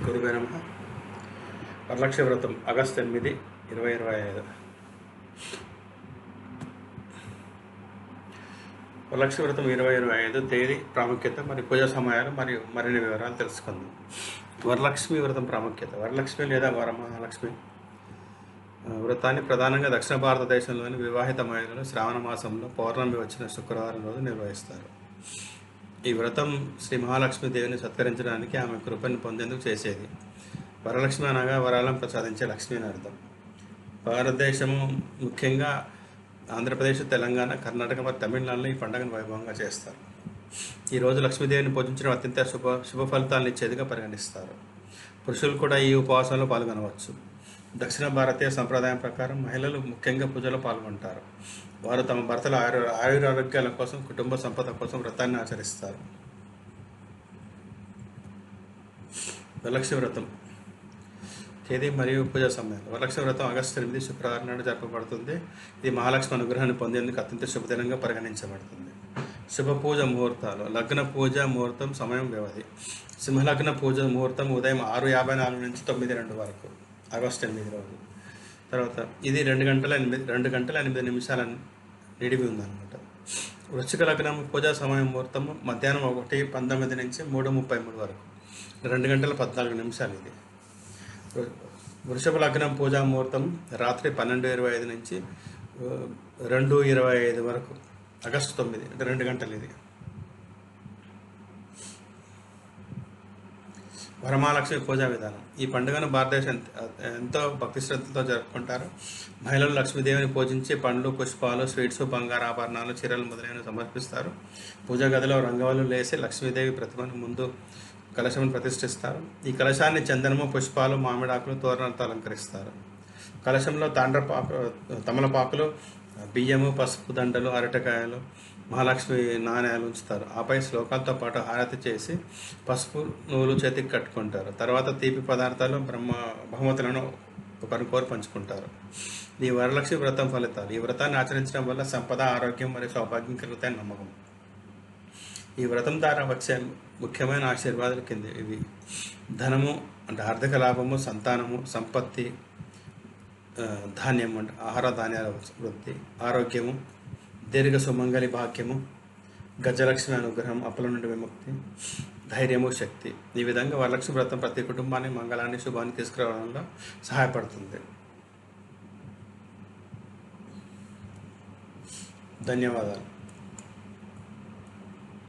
గురువే నమః. వరలక్ష్మి వ్రతం ఆగస్టు 8, 2025. వరలక్ష్మి వ్రతం 2025 తేదీ, ప్రాముఖ్యత మరియు పూజా సమయాలు మరియు మరిన్ని వివరాలు తెలుసుకుందాం. వరలక్ష్మి వ్రతం ప్రాముఖ్యత. వరలక్ష్మి లేదా వరమహాలక్ష్మి వ్రతాన్ని ప్రధానంగా దక్షిణ భారతదేశంలోని వివాహిత మహిళలు శ్రావణ మాసంలో పౌర్ణమి వచ్చిన శుక్రవారం రోజు నిర్వహిస్తారు. ఈ వ్రతం శ్రీ మహాలక్ష్మీదేవిని సత్కరించడానికి, ఆమె కృపను పొందేందుకు చేసేది. వరలక్ష్మి అనగా వరాలను ప్రసాదించే లక్ష్మి అని అర్థం. భారతదేశము ముఖ్యంగా ఆంధ్రప్రదేశ్, తెలంగాణ, కర్ణాటక మరియు తమిళనాడులో ఈ పండుగను వైభవంగా చేస్తారు. ఈరోజు లక్ష్మీదేవిని పూజించడం అత్యంత శుభ ఫలితాలను ఇచ్చేదిగా పరిగణిస్తారు. పురుషులు కూడా ఈ ఉపవాసంలో పాల్గొనవచ్చు. దక్షిణ భారతీయ సంప్రదాయం ప్రకారం మహిళలు ముఖ్యంగా పూజలో పాల్గొంటారు. వారు తమ భర్తల ఆయురారోగ్యాల కోసం, కుటుంబ సంపద కోసం వ్రతాన్ని ఆచరిస్తారు. వరలక్ష్మి వ్రతం తేదీ మరియు పూజా సమయాలు. వరలక్ష్మి వ్రతం ఆగస్టు 8 శుక్రవారం నాడు జరపబడుతుంది. ఇది మహాలక్ష్మి అనుగ్రహాన్ని పొందేందుకు అత్యంత శుభదినంగా పరిగణించబడుతుంది. శుభ పూజ ముహూర్తాలు. లగ్న పూజ ముహూర్తం సమయం వ్యవధి. సింహలగ్న పూజ ముహూర్తం ఉదయం 6:54 నుంచి 9:02 వరకు, ఆగస్టు 8 రోజు. తర్వాత ఇది 2 గంటల 8 నిమిషాల నిడివి ఉందన్నమాట. వృశ్చిక లగ్నం పూజా సమయం ముహూర్తము మధ్యాహ్నం 1:19 నుంచి 3:33 వరకు, 2 గంటల 14 నిమిషాలు ఇది. వృషభ లగ్నం పూజా ముహూర్తం రాత్రి 12:25 నుంచి 2:25 వరకు, ఆగస్టు 9, 2 గంటలు ఇది. వరమహాలక్ష్మి పూజా విధానం. ఈ పండుగను భారతదేశం ఎంతో భక్తి శ్రద్ధలతో జరుపుకుంటారు. మహిళలు లక్ష్మీదేవిని పూజించి పండ్లు, పుష్పాలు, స్వీట్స్, బంగారు ఆభరణాలు, చీరలు మొదలైనవి సమర్పిస్తారు. పూజా గదిలో రంగవల్లు లేసి లక్ష్మీదేవి ప్రతిమను ముందు కలశమును ప్రతిష్ఠిస్తారు. ఈ కలశాన్ని చందనము, పుష్పాలు, మామిడాకులు, తోరణాలతో అలంకరిస్తారు. కలశంలో తమలపాకులు, బియ్యము, పసుపు దండలు, అరటికాయలు, మహాలక్ష్మి నాణ్యాలు ఉంచుతారు. ఆపై శ్లోకాలతో పాటు హారతి చేసి పసుపు నూలు చేతికి కట్టుకుంటారు. తర్వాత తీపి పదార్థాలు, బహుమతులను ఒకరికొకరు పంచుకుంటారు. ఈ వరలక్ష్మి వ్రతం ఫలితాలు. ఈ వ్రతాన్ని ఆచరించడం వల్ల సంపద, ఆరోగ్యం మరియు సౌభాగ్యం కలుగుతాయని నమ్మకం. ఈ వ్రతం ద్వారా వచ్చే ముఖ్యమైన ఆశీర్వాదాలు కింద ఇవి: ధనము అంటే ఆర్థిక లాభము, సంతానము, సంపత్తి, ధాన్యం అంటే ఆహార ధాన్యాల వృద్ధి, ఆరోగ్యము, దీర్ఘ సుమంగళి భాగ్యము, గజలక్ష్మి అనుగ్రహం, అప్పుల నుండి విముక్తి, ధైర్యము, శక్తి. ఈ విధంగా వరలక్ష్మి వ్రతం ప్రతి కుటుంబాన్ని మంగళాన్ని, శుభాన్ని తీసుకురావడంలో సహాయపడుతుంది. ధన్యవాదాలు.